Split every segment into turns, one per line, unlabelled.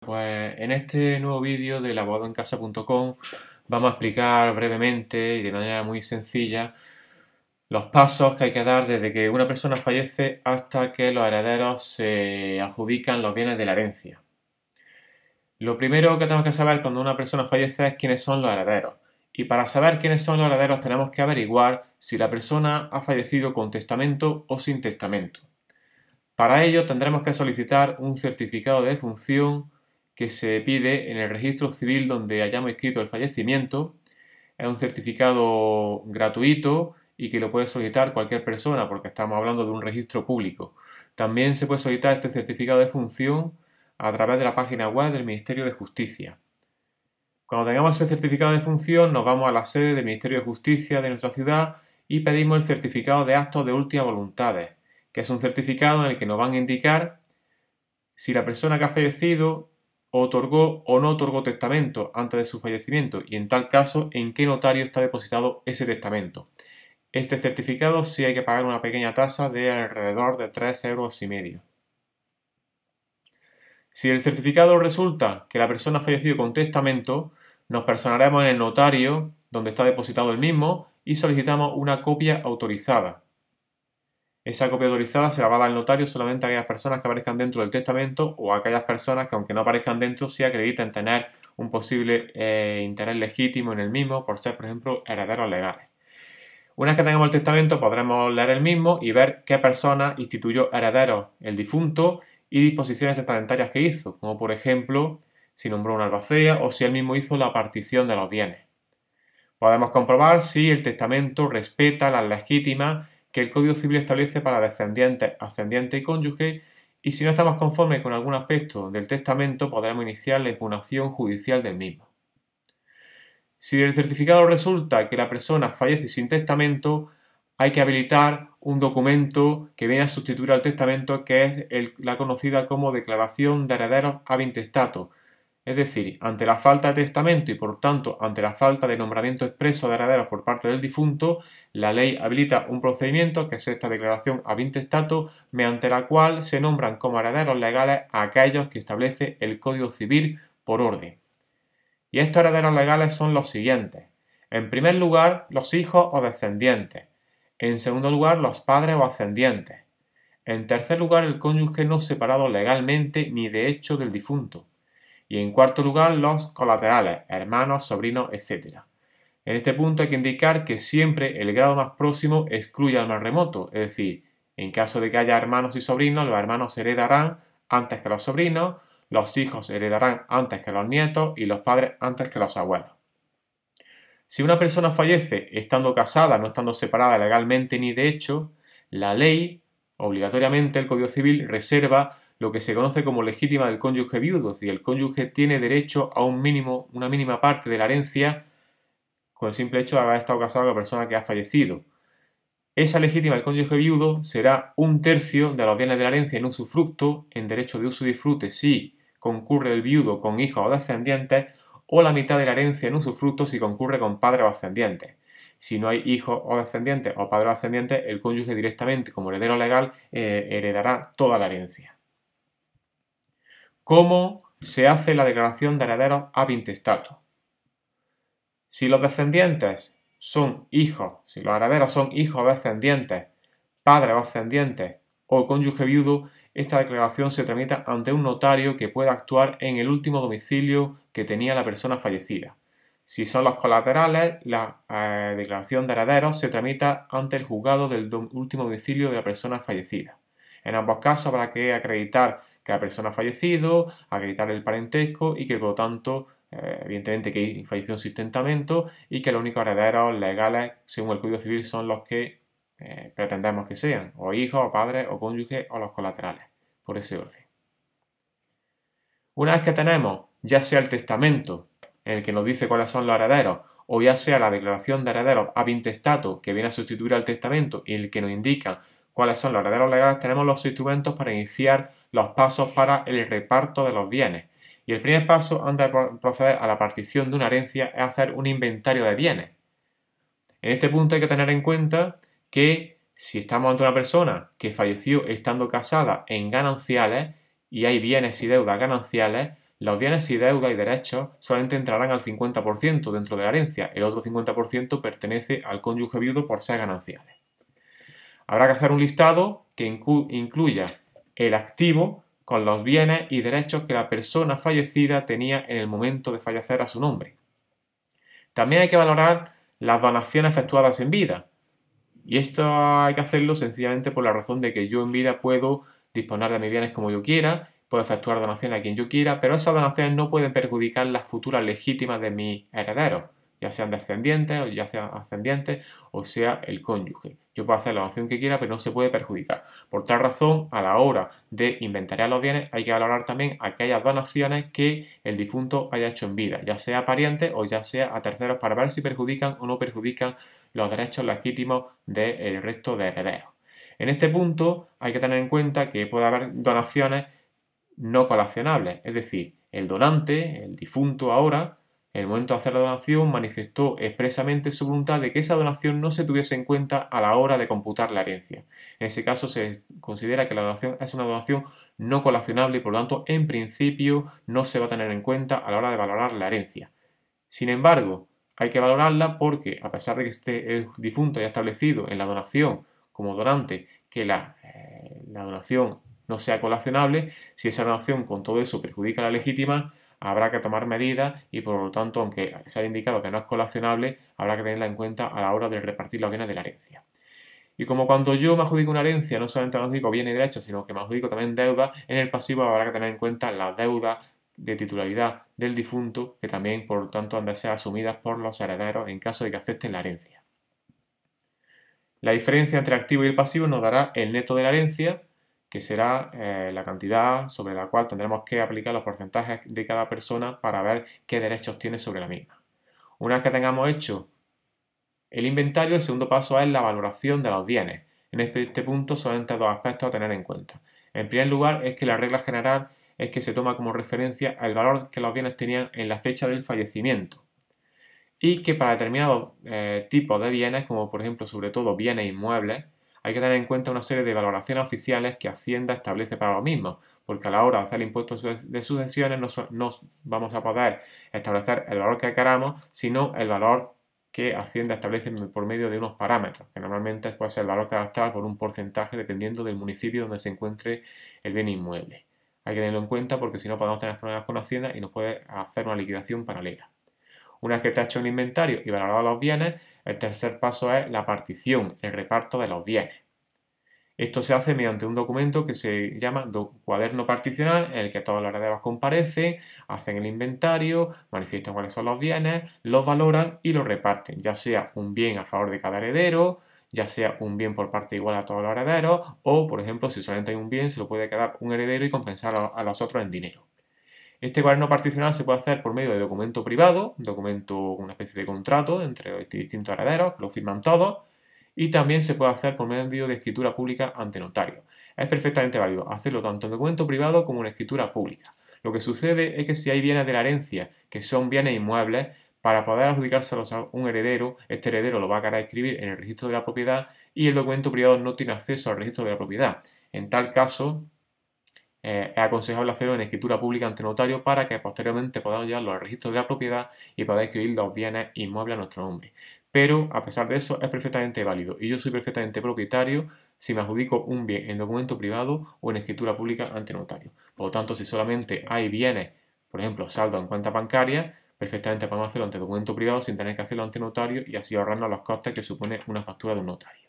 Pues en este nuevo vídeo de laboradorencasa.com vamos a explicar brevemente y de manera muy sencilla los pasos que hay que dar desde que una persona fallece hasta que los herederos se adjudican los bienes de la herencia. Lo primero que tenemos que saber cuando una persona fallece es quiénes son los herederos. Y para saber quiénes son los herederos tenemos que averiguar si la persona ha fallecido con testamento o sin testamento. Para ello tendremos que solicitar un certificado de defunción que se pide en el registro civil donde hayamos inscrito el fallecimiento. Es un certificado gratuito y que lo puede solicitar cualquier persona porque estamos hablando de un registro público. También se puede solicitar este certificado de defunción a través de la página web del Ministerio de Justicia. Cuando tengamos ese certificado de defunción nos vamos a la sede del Ministerio de Justicia de nuestra ciudad y pedimos el certificado de actos de última voluntades, que es un certificado en el que nos van a indicar si la persona que ha fallecido otorgó o no otorgó testamento antes de su fallecimiento y en tal caso en qué notario está depositado ese testamento. Este certificado sí hay que pagar una pequeña tasa de alrededor de 3,5 €. Si el certificado resulta que la persona ha fallecido con testamento, nos personaremos en el notario donde está depositado el mismo y solicitamos una copia autorizada. Esa copia autorizada se la va a dar al notario solamente a aquellas personas que aparezcan dentro del testamento o a aquellas personas que, aunque no aparezcan dentro, sí acrediten tener un posible interés legítimo en el mismo por ser, por ejemplo, herederos legales. Una vez que tengamos el testamento podremos leer el mismo y ver qué persona instituyó herederos el difunto y disposiciones testamentarias que hizo, como por ejemplo si nombró una albacea o si él mismo hizo la partición de los bienes. Podemos comprobar si el testamento respeta las legítimas que el Código Civil establece para descendientes, ascendientes y cónyuges, y si no estamos conformes con algún aspecto del testamento podremos iniciar la impugnación judicial del mismo. Si del certificado resulta que la persona fallece sin testamento, hay que habilitar un documento que viene a sustituir al testamento, que es la conocida como declaración de herederos ab intestato. Es decir, ante la falta de testamento y por tanto ante la falta de nombramiento expreso de herederos por parte del difunto, la ley habilita un procedimiento que es esta declaración ab intestato, mediante la cual se nombran como herederos legales a aquellos que establece el Código Civil por orden. Y estos herederos legales son los siguientes. En primer lugar, los hijos o descendientes. En segundo lugar, los padres o ascendientes. En tercer lugar, el cónyuge no separado legalmente ni de hecho del difunto. Y en cuarto lugar, los colaterales, hermanos, sobrinos, etc. En este punto hay que indicar que siempre el grado más próximo excluye al más remoto, es decir, en caso de que haya hermanos y sobrinos, los hermanos heredarán antes que los sobrinos, los hijos heredarán antes que los nietos y los padres antes que los abuelos. Si una persona fallece estando casada, no estando separada legalmente ni de hecho, la ley, obligatoriamente el Código Civil, reserva lo que se conoce como legítima del cónyuge viudo, y el cónyuge tiene derecho a una mínima parte de la herencia con el simple hecho de haber estado casado con la persona que ha fallecido. Esa legítima del cónyuge viudo será 1/3 de los bienes de la herencia en usufructo, en derecho de uso y disfrute si concurre el viudo con hijos o descendientes, o la mitad de la herencia en usufructo si concurre con padres o ascendientes. Si no hay hijos o descendientes o padres o ascendientes, el cónyuge directamente como heredero legal heredará toda la herencia. ¿Cómo se hace la declaración de herederos ab intestato? Si los descendientes son hijos, si los herederos son hijos o descendientes, padres o ascendientes o cónyuge viudo, esta declaración se tramita ante un notario que pueda actuar en el último domicilio que tenía la persona fallecida. Si son los colaterales, la declaración de herederos se tramita ante el juzgado del último domicilio de la persona fallecida. En ambos casos habrá que acreditar que la persona ha fallecido, acreditar el parentesco y que por lo tanto evidentemente que falleció sin testamento y que los únicos herederos legales según el Código Civil son los que pretendemos que sean, o hijos, o padres, o cónyuges, o los colaterales, por ese orden. Una vez que tenemos ya sea el testamento en el que nos dice cuáles son los herederos, o ya sea la declaración de herederos ab intestato que viene a sustituir al testamento y el que nos indica cuáles son los herederos legales, tenemos los instrumentos para iniciar los pasos para el reparto de los bienes. Y el primer paso antes de proceder a la partición de una herencia es hacer un inventario de bienes. En este punto hay que tener en cuenta que si estamos ante una persona que falleció estando casada en gananciales y hay bienes y deudas gananciales, Los bienes y deudas y derechos solamente entrarán al 50% dentro de la herencia, el otro 50% pertenece al cónyuge viudo por ser gananciales. Habrá que hacer un listado que incluya el activo con los bienes y derechos que la persona fallecida tenía en el momento de fallecer a su nombre. También hay que valorar las donaciones efectuadas en vida. Y esto hay que hacerlo sencillamente por la razón de que yo en vida puedo disponer de mis bienes como yo quiera, puedo efectuar donaciones a quien yo quiera, pero esas donaciones no pueden perjudicar las futuras legítimas de mis herederos, ya sean descendientes o ya sean ascendientes o sea el cónyuge. Yo puedo hacer la donación que quiera, pero no se puede perjudicar. Por tal razón, a la hora de inventariar los bienes hay que valorar también aquellas donaciones que el difunto haya hecho en vida, ya sea a parientes o ya sea a terceros, para ver si perjudican o no perjudican los derechos legítimos del resto de herederos. En este punto hay que tener en cuenta que puede haber donaciones no colacionables, es decir, el donante, el difunto ahora, en el momento de hacer la donación manifestó expresamente su voluntad de que esa donación no se tuviese en cuenta a la hora de computar la herencia. En ese caso se considera que la donación es una donación no colacionable y por lo tanto en principio no se va a tener en cuenta a la hora de valorar la herencia. Sin embargo, hay que valorarla porque a pesar de que el difunto haya establecido en la donación como donante que la donación no sea colacionable, si esa donación con todo eso perjudica a la legítima, habrá que tomar medidas y por lo tanto, aunque se haya indicado que no es colacionable, habrá que tenerla en cuenta a la hora de repartir los bienes de la herencia. Y como cuando yo me adjudico una herencia, no solamente me adjudico bienes y derechos, sino que me adjudico también deuda, en el pasivo habrá que tener en cuenta las deudas de titularidad del difunto, que también por lo tanto han de ser asumidas por los herederos en caso de que acepten la herencia. La diferencia entre el activo y el pasivo nos dará el neto de la herencia, que será la cantidad sobre la cual tendremos que aplicar los porcentajes de cada persona para ver qué derechos tiene sobre la misma. Una vez que tengamos hecho el inventario, el segundo paso es la valoración de los bienes. En este punto solamente dos aspectos a tener en cuenta. En primer lugar, es que la regla general es que se toma como referencia el valor que los bienes tenían en la fecha del fallecimiento y que para determinados tipos de bienes, como por ejemplo sobre todo bienes inmuebles, hay que tener en cuenta una serie de valoraciones oficiales que Hacienda establece para los mismos, porque a la hora de hacer el impuesto de sucesiones no vamos a poder establecer el valor que queramos, sino el valor que Hacienda establece por medio de unos parámetros, que normalmente puede ser el valor cadastral por un porcentaje dependiendo del municipio donde se encuentre el bien inmueble. Hay que tenerlo en cuenta porque si no podemos tener problemas con Hacienda y nos puede hacer una liquidación paralela. Una vez que está hecho el inventario y valorado los bienes, el tercer paso es la partición, el reparto de los bienes. Esto se hace mediante un documento que se llama cuaderno particional, en el que todos los herederos comparecen, hacen el inventario, manifiestan cuáles son los bienes, los valoran y los reparten, ya sea un bien a favor de cada heredero, ya sea un bien por parte igual a todos los herederos, o por ejemplo, si solamente hay un bien, se lo puede quedar un heredero y compensar a los otros en dinero. Este cuaderno particional se puede hacer por medio de documento privado, una especie de contrato entre distintos herederos, que lo firman todos, y también se puede hacer por medio de escritura pública ante notario. Es perfectamente válido hacerlo tanto en documento privado como en escritura pública. Lo que sucede es que si hay bienes de la herencia que son bienes inmuebles, para poder adjudicárselos a un heredero, este heredero lo va a querer escribir en el registro de la propiedad y el documento privado no tiene acceso al registro de la propiedad. En tal caso, es aconsejable hacerlo en escritura pública ante notario para que posteriormente podamos llevarlo al registro de la propiedad y poder escribir los bienes inmuebles a nuestro nombre. Pero a pesar de eso es perfectamente válido y yo soy perfectamente propietario si me adjudico un bien en documento privado o en escritura pública ante notario. Por lo tanto, si solamente hay bienes, por ejemplo, saldo en cuenta bancaria, perfectamente podemos hacerlo ante documento privado sin tener que hacerlo ante notario y así ahorrarnos los costes que supone una factura de un notario.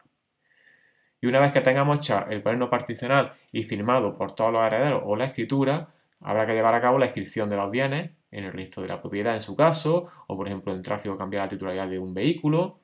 Y una vez que tengamos hecho el cuaderno particional y firmado por todos los herederos o la escritura, habrá que llevar a cabo la inscripción de los bienes en el registro de la propiedad en su caso, o por ejemplo en tráfico cambiar la titularidad de un vehículo,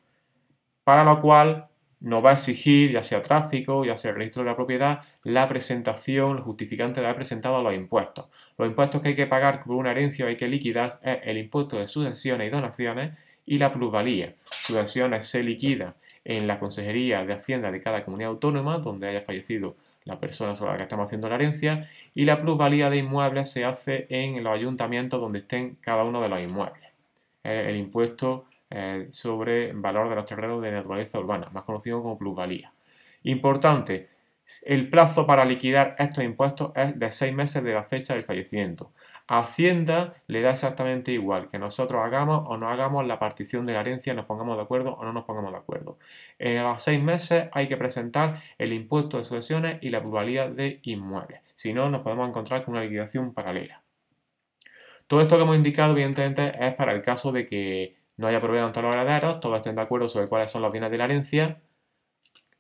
para lo cual nos va a exigir, ya sea tráfico, ya sea el registro de la propiedad, la presentación, el justificante de haber presentado los impuestos. Los impuestos que hay que pagar por una herencia o hay que liquidar es el impuesto de sucesiones y donaciones y la plusvalía. Sucesiones se liquida en la Consejería de Hacienda de cada comunidad autónoma donde haya fallecido la persona sobre la que estamos haciendo la herencia, y la plusvalía de inmuebles se hace en los ayuntamientos donde estén cada uno de los inmuebles. El impuesto sobre valor de los terrenos de naturaleza urbana, más conocido como plusvalía. Importante, el plazo para liquidar estos impuestos es de 6 meses de la fecha del fallecimiento. A Hacienda le da exactamente igual que nosotros hagamos o no hagamos la partición de la herencia, nos pongamos de acuerdo o no nos pongamos de acuerdo. A los 6 meses hay que presentar el impuesto de sucesiones y la plusvalía de inmuebles. Si no, nos podemos encontrar con una liquidación paralela. Todo esto que hemos indicado, evidentemente, es para el caso de que no haya problema entre los herederos, todos estén de acuerdo sobre cuáles son los bienes de la herencia,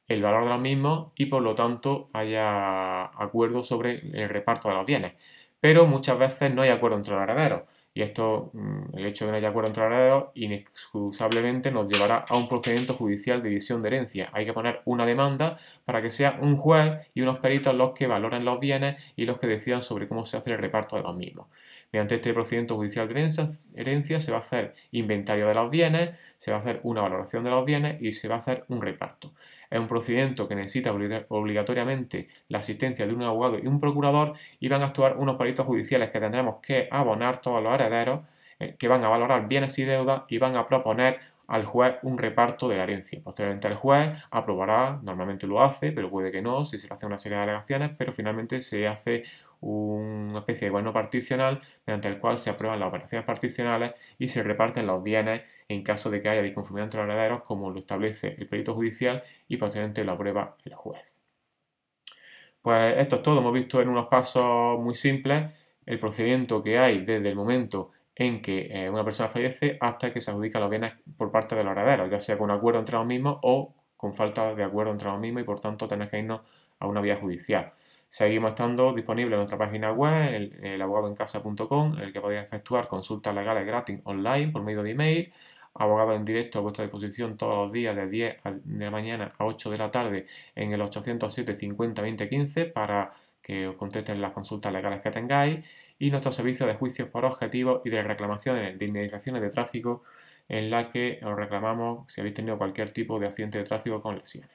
el valor de los mismos y por lo tanto haya acuerdo sobre el reparto de los bienes. Pero muchas veces no hay acuerdo entre los herederos y esto, el hecho de que no haya acuerdo entre los herederos, inexcusablemente nos llevará a un procedimiento judicial de división de herencia. Hay que poner una demanda para que sea un juez y unos peritos los que valoren los bienes y los que decidan sobre cómo se hace el reparto de los mismos. Mediante este procedimiento judicial de herencia se va a hacer inventario de los bienes, se va a hacer una valoración de los bienes y se va a hacer un reparto. Es un procedimiento que necesita obligatoriamente la asistencia de un abogado y un procurador y van a actuar unos peritos judiciales que tendremos que abonar todos los herederos, que van a valorar bienes y deudas y van a proponer al juez un reparto de la herencia. Posteriormente el juez aprobará, normalmente lo hace, pero puede que no, si se le hace una serie de alegaciones, pero finalmente se hace una especie de gobierno particional mediante el cual se aprueban las operaciones particionales y se reparten los bienes en caso de que haya disconformidad entre los herederos, como lo establece el perito judicial y posteriormente lo aprueba el juez. Pues esto es todo, hemos visto en unos pasos muy simples el procedimiento que hay desde el momento en que una persona fallece hasta que se adjudican los bienes por parte de los herederos, ya sea con acuerdo entre los mismos o con falta de acuerdo entre los mismos y por tanto tener que irnos a una vía judicial. Seguimos estando disponibles en nuestra página web, elabogadoencasa.com, en el que podéis efectuar consultas legales gratis online por medio de email, abogados en directo a vuestra disposición todos los días de 10 de la mañana a 8 de la tarde en el 807 50 20 15 para que os contesten las consultas legales que tengáis y nuestro servicio de juicios por objetivos y de reclamaciones de indemnizaciones de tráfico en la que os reclamamos si habéis tenido cualquier tipo de accidente de tráfico con lesiones.